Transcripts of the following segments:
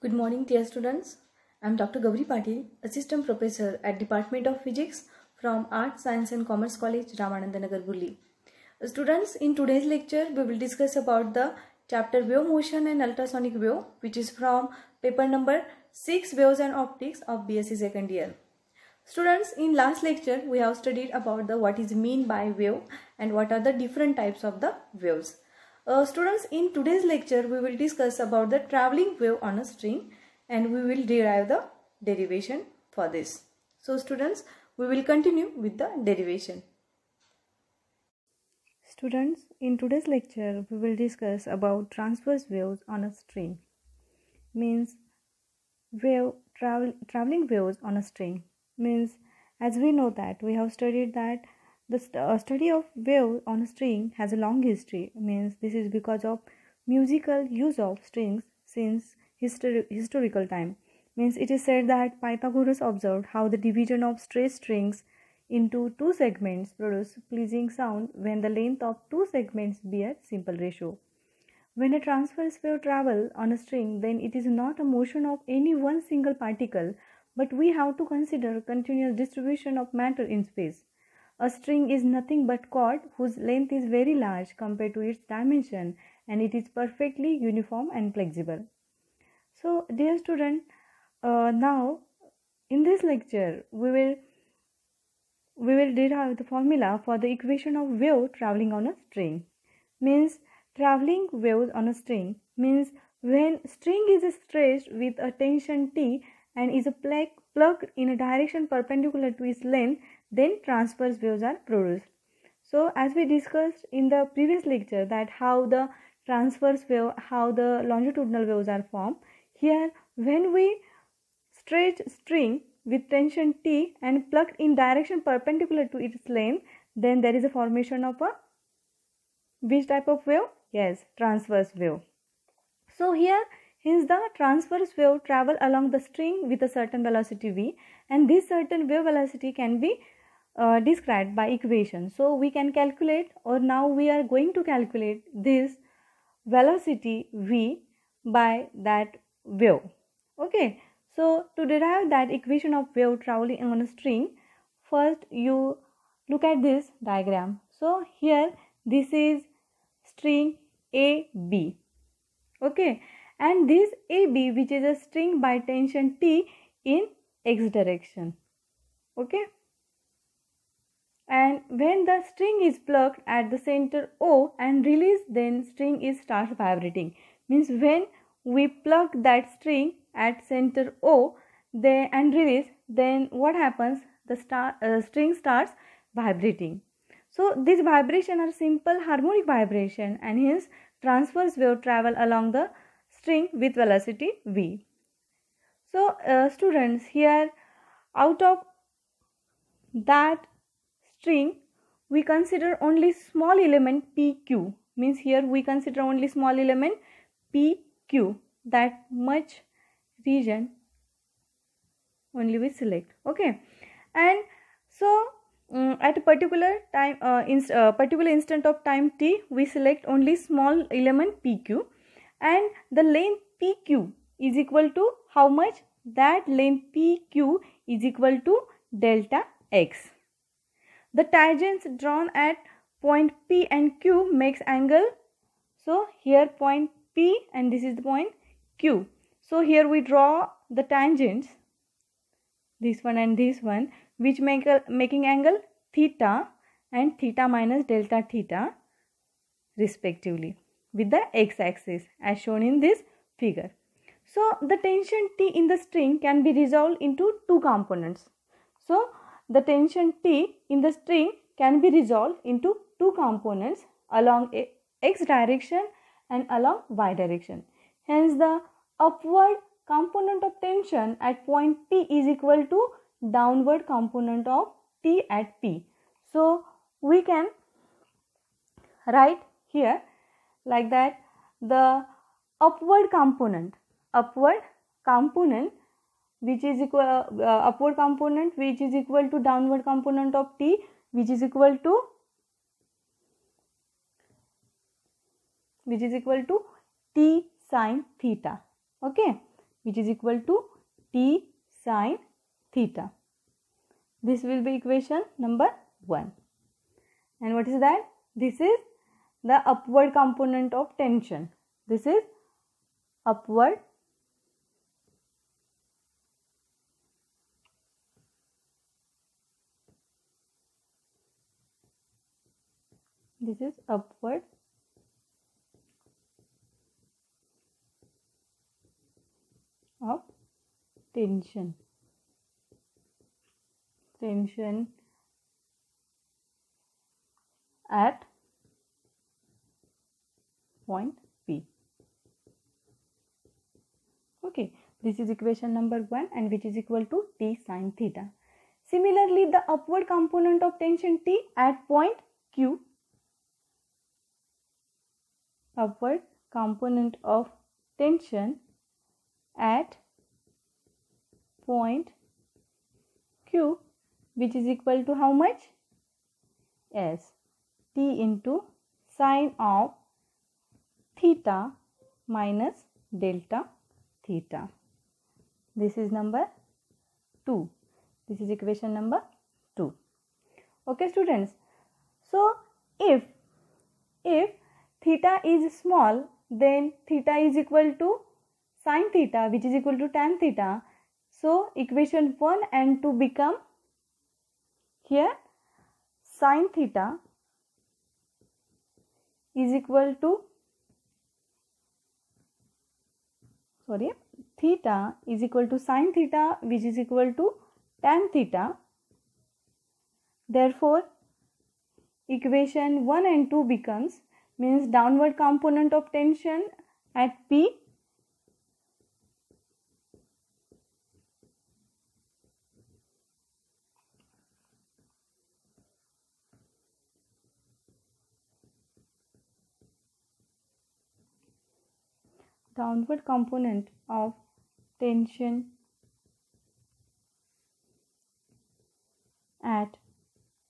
Good morning, dear students. I am Dr. Gauri Patil, Assistant Professor at Department of Physics from Arts, Science and Commerce College, Ramananda Nagar, Gulli. Students, in today's lecture, we will discuss about the chapter Wave Motion and Ultrasonic Wave, which is from paper number 6, Waves and Optics of BSc second year. Students, in last lecture, we have studied about the what is mean by wave and what are the different types of the waves. Students, in today's lecture, we will discuss about the traveling wave on a string and we will derive the derivation for this. So, students, we will continue with the derivation. Students, in today's lecture, we will discuss about transverse waves on a string. Means traveling waves on a string. Means as we know that we have studied that the study of wave on a string has a long history. Means this is because of musical use of strings since historical time. Means it is said that Pythagoras observed how the division of straight strings into two segments produce pleasing sound when the length of two segments be at simple ratio. When a transverse wave travels on a string, then it is not a motion of any one single particle, but we have to consider continuous distribution of matter in space. A string is nothing but cord whose length is very large compared to its dimension, and it is perfectly uniform and flexible. So, dear student, now in this lecture we will derive the formula for the equation of wave traveling on a string. Means traveling waves on a string means when string is stretched with a tension T and is plugged in a direction perpendicular to its length, then transverse waves are produced. So as we discussed in the previous lecture that how the longitudinal waves are formed, here when we stretch string with tension T and plugged in direction perpendicular to its length, then there is a formation of a which type of wave? Yes, transverse wave. So here hence the transverse wave travel along the string with a certain velocity v, and this certain wave velocity can be described by equation. So we can calculate, or now we are going to calculate this velocity v by that wave. Okay, so to derive that equation of wave traveling on a string, first you look at this diagram. So here this is string AB. Okay, and this AB, which is a string by tension T in x direction. Okay, and when the string is plugged at the center O and released, then string starts vibrating. Means when we plug that string at center O and release, then what happens? The string starts vibrating. So this vibration are simple harmonic vibration, and hence transverse wave travel along the string with velocity v. So students, here out of that string we consider only small element PQ. Means here we consider only small element PQ. That much region only we select. Okay, and so at a particular time particular instant of time t, we select only small element PQ, and the length PQ is equal to how much? That length PQ is equal to delta x. The tangents drawn at point P and Q makes angle. So here point P and this is the point Q. So here we draw the tangents, this one and this one, which making angle theta and theta minus delta theta respectively with the x-axis as shown in this figure. So the tension T in the string can be resolved into two components. So the tension T in the string can be resolved into two components along x direction and along y direction. Hence the upward component of tension at point P is equal to downward component of T at P. So we can write here like that: the upward component which is equal to downward component of T, which is equal to T sin theta. Okay, which is equal to t sine theta. This will be equation number 1. And what is that? This is the upward component of tension. This is upward of tension at point P. Okay, this is equation number 1, and which is equal to t sine theta. Similarly, the upward component of tension T at point Q, upward component of tension at point Q, which is equal to how much? Yes, T into sine of theta minus delta theta. This is number 2. This is equation number 2. Okay, students. So, if theta is small, then theta is equal to sine theta, which is equal to tan theta. So, equation 1 and 2 become here sine theta is equal to theta is equal to sine theta, which is equal to tan theta. Therefore, equation 1 and 2 becomes, means downward component of tension at P downward component of tension at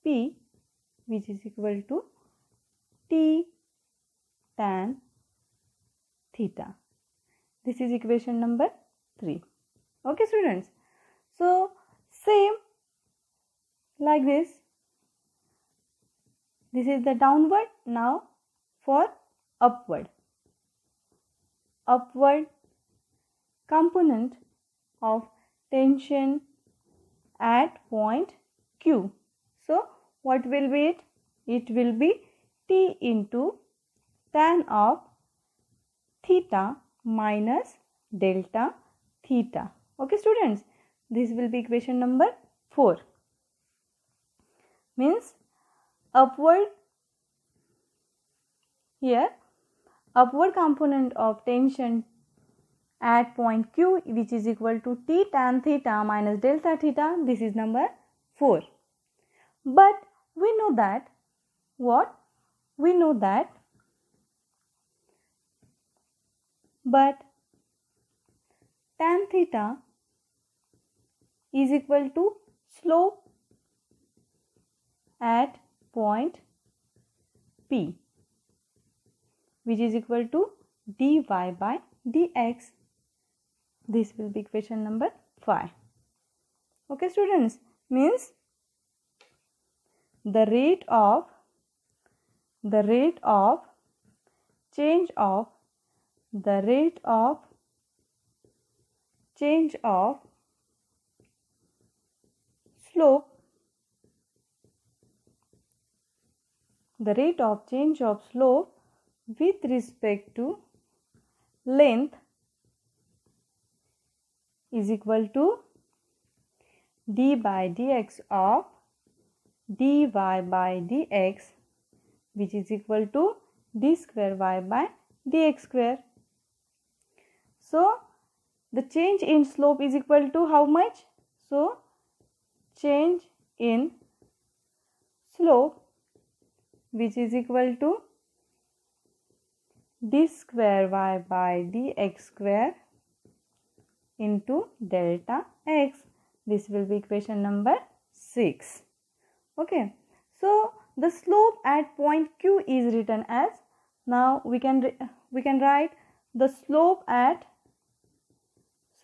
P, which is equal to T tan theta. This is equation number 3. Okay, students. So, same like this. This is the downward. Now for upward. Upward component of tension at point Q. So, what will be it? It will be T into tan of theta minus delta theta. Okay, students. This will be equation number 4. Means upward, here upward component of tension at point Q, which is equal to T tan theta minus delta theta. This is number 4. But we know that what? We know that but tan theta is equal to slope at point P, which is equal to dy by dx. This will be equation number 5. Okay, students. Means the rate of change of slope, the rate of change of slope with respect to length is equal to d by dx of dy by dx, which is equal to d square y by dx square. So, the change in slope is equal to how much? So, change in slope, which is equal to d square y by dx square into delta x. This will be equation number 6. Okay. So, the slope at point Q is written as, now we can write the slope at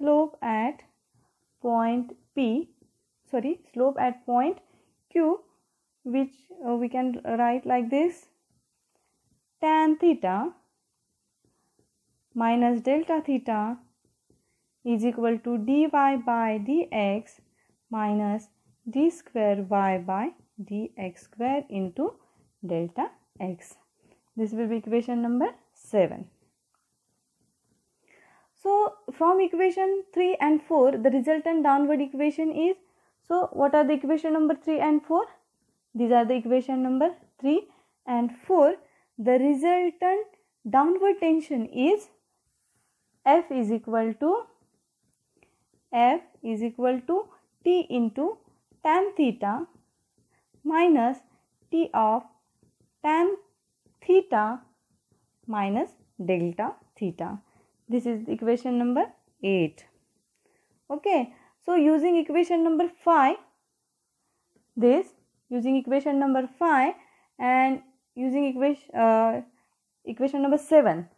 slope at point Q, which we can write like this: tan theta minus delta theta is equal to dy by dx minus d square y by dx square into delta x. This will be equation number 7. So from equation 3 and 4, the resultant downward equation is, so what are the equation number 3 and 4? These are the equation number 3 and 4. The resultant downward tension is F is equal to T into tan theta minus T of tan theta minus delta theta. This is equation number 8. Okay, so using equation number 5, using equation number 5 and using equation number 7.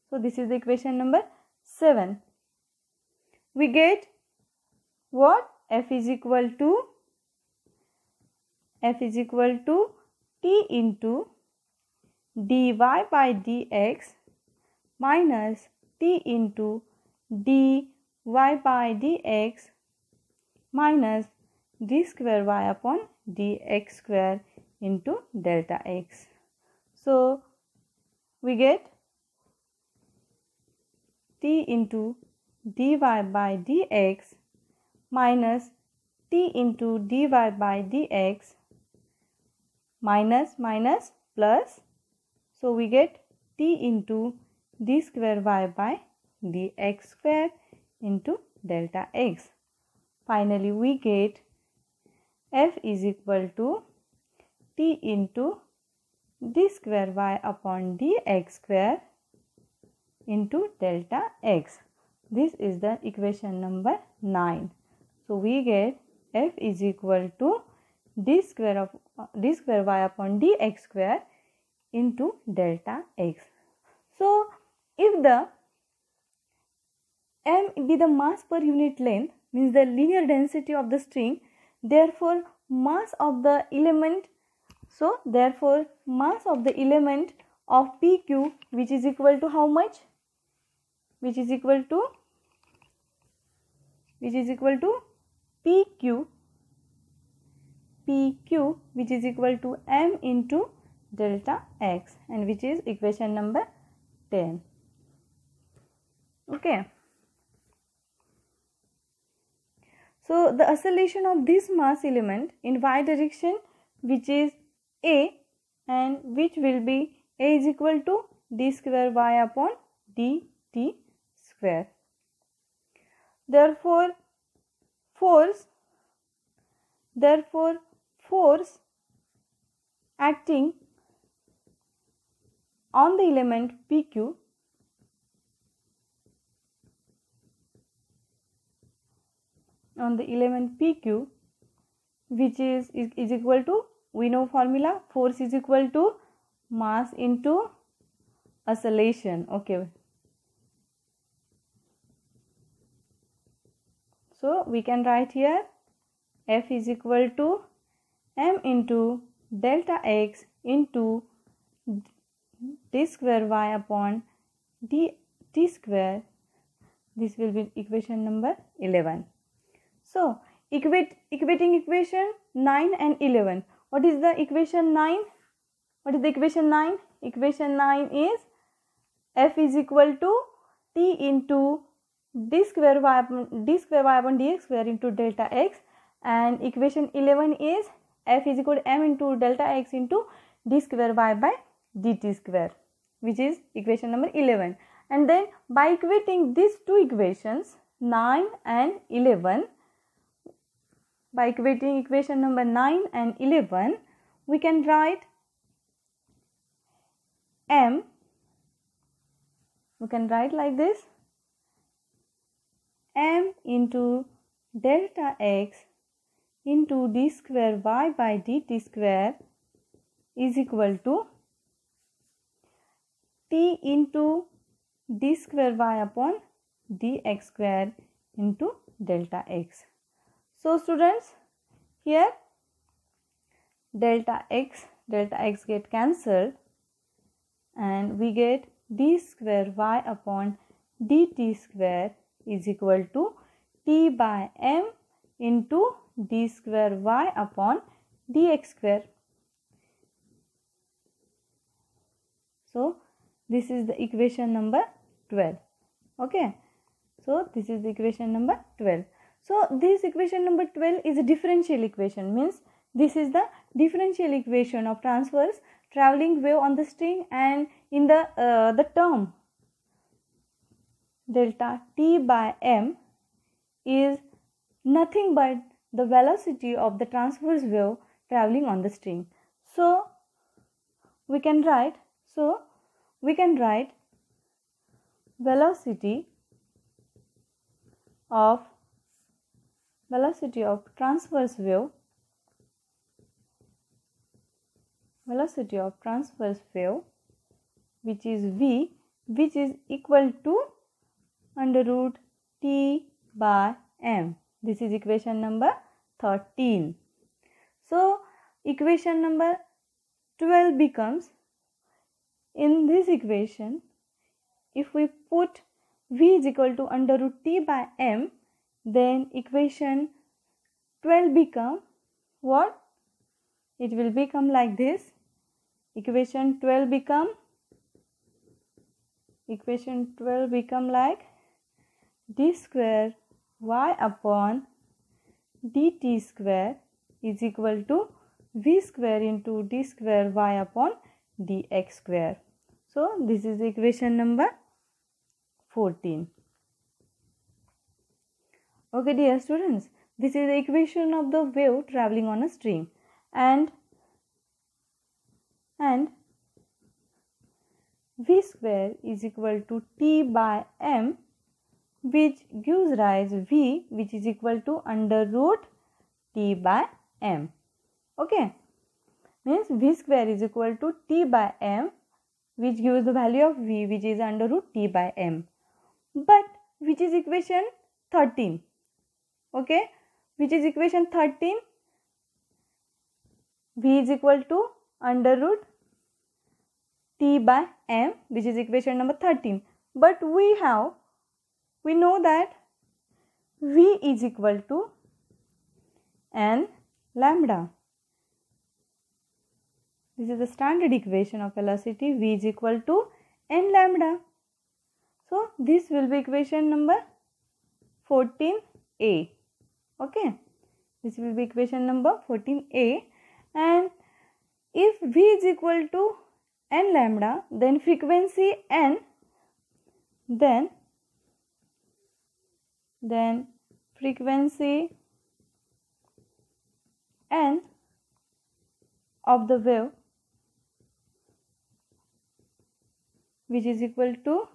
So this is the equation number 7. We get what? F is equal to T into dy by dx minus T into dy by dx minus d square y upon dx square into delta x. So we get T into dy by dx minus T into dy by dx minus plus. So we get T into d square y by dx square into delta x. Finally, we get F is equal to T into d square y upon dx square into delta x. This is the equation number 9. So we get F is equal to d square y upon dx square into delta x. So if the m be the mass per unit length, means the linear density of the string, therefore mass of the element, so therefore mass of the element of PQ, which is equal to how much? Which is equal to PQ, which is equal to m into delta x, and which is equation number 10. Okay. So the acceleration of this mass element in y direction, which is a, and which will be a is equal to d square y upon dt square. Therefore force acting on the element PQ which is equal to, we know formula, force is equal to mass into acceleration. Okay, so we can write here F is equal to m into delta x into d square y upon dt square. This will be equation number 11. So equating equation 9 and 11. What is the equation 9? Equation 9 is F is equal to T into d square y upon dx square into delta x, and equation 11 is F is equal to m into delta x into d square y by dt square, which is equation number 11. And then by equating these two equations 9 and 11, by equating equation number 9 and 11, we can write m, we can write like this: m into delta x into d square y by dt square is equal to T into d square y upon dx square into delta x. So students, here delta x get cancelled and we get d square y upon dt square is equal to t by m into d square y upon dx square. So this is the equation number 12. Okay. So this is the equation number 12. So this equation number 12 is a differential equation, means this is the differential equation of transverse travelling wave on the string, and in the term delta t by m is nothing but the velocity of the transverse wave travelling on the string. So we can write velocity of transverse wave which is v, which is equal to under root t by m. This is equation number 13. So equation number 12 becomes, in this equation, if we put v is equal to under root t by m, then equation 12 become what? It will become like this. Equation 12 become like d square y upon dt square is equal to v square into d square y upon dx square. So this is equation number 14. Okay dear students, this is the equation of the wave travelling on a string, and v square is equal to t by m, which gives rise v, which is equal to under root t by m. Okay, means v square is equal to t by m, which gives the value of v, which is under root t by m, but which is equation 13. Okay, which is equation 13? V is equal to under root t by m, which is equation number 13. But we know that v is equal to n lambda. This is the standard equation of velocity. V is equal to n lambda. So this will be equation number 14a. Okay, this will be equation number 14a, and if v is equal to n lambda, then frequency n, then frequency n of the wave, which is equal to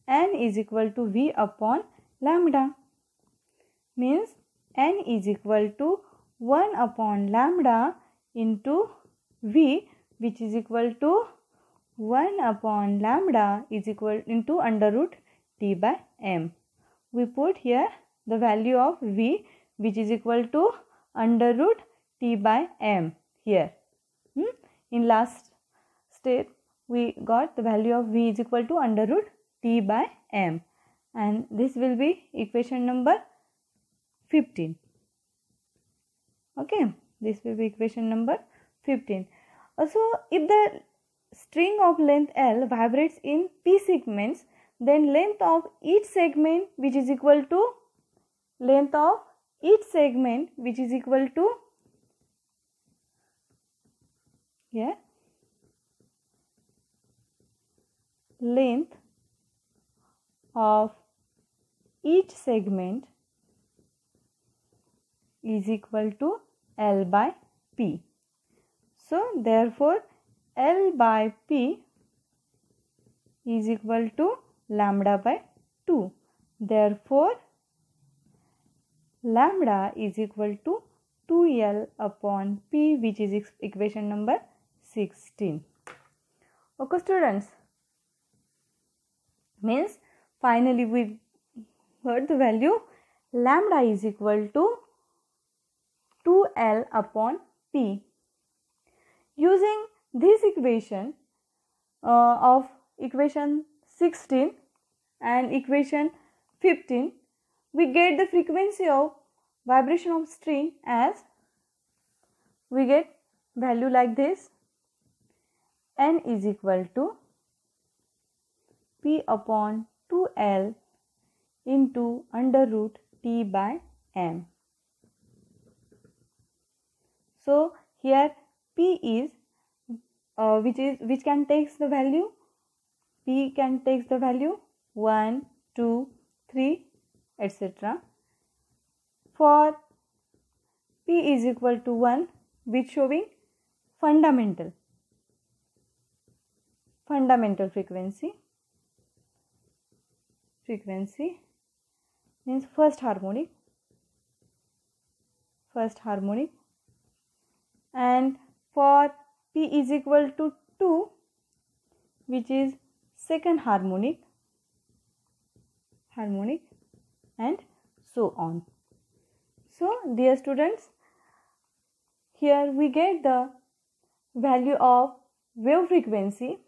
n is equal to v upon lambda, means n is equal to 1 upon lambda into v, which is equal to 1 upon lambda is equal into under root t by m. We put here the value of v, which is equal to under root t by m here. In last step we got the value of v is equal to under root t by m, and this will be equation number 15. Okay, this will be equation number 15. Also, if the string of length L vibrates in p segments, then length of each segment which is equal to length of each segment which is equal to length of each segment is equal to L by P. So therefore L by P is equal to lambda by 2. Therefore lambda is equal to 2L upon P, which is equation number 16. Okay students, means finally we got the value lambda is equal to 2L upon P. Using this equation of equation 16 and equation 15, we get the frequency of vibration of string as, we get value like this: n is equal to P upon 2L into under root T by M. So here P is which can takes the value, P can takes the value 1, 2, 3, etc. For P is equal to 1, which showing fundamental frequency means first harmonic, and for P is equal to 2, which is second harmonic, and so on. So dear students, here we get the value of wave frequency,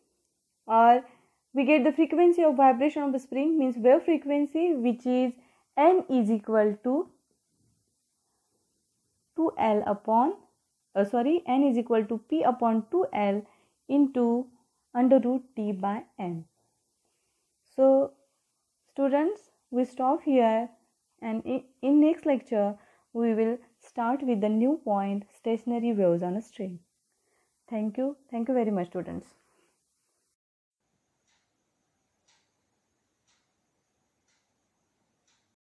or we get the frequency of vibration of the spring, means wave frequency, which is n is equal to 2L upon n is equal to P upon 2L into under root T by M. So students, we stop here, and in next lecture we will start with the new point, stationary waves on a string. Thank you very much students.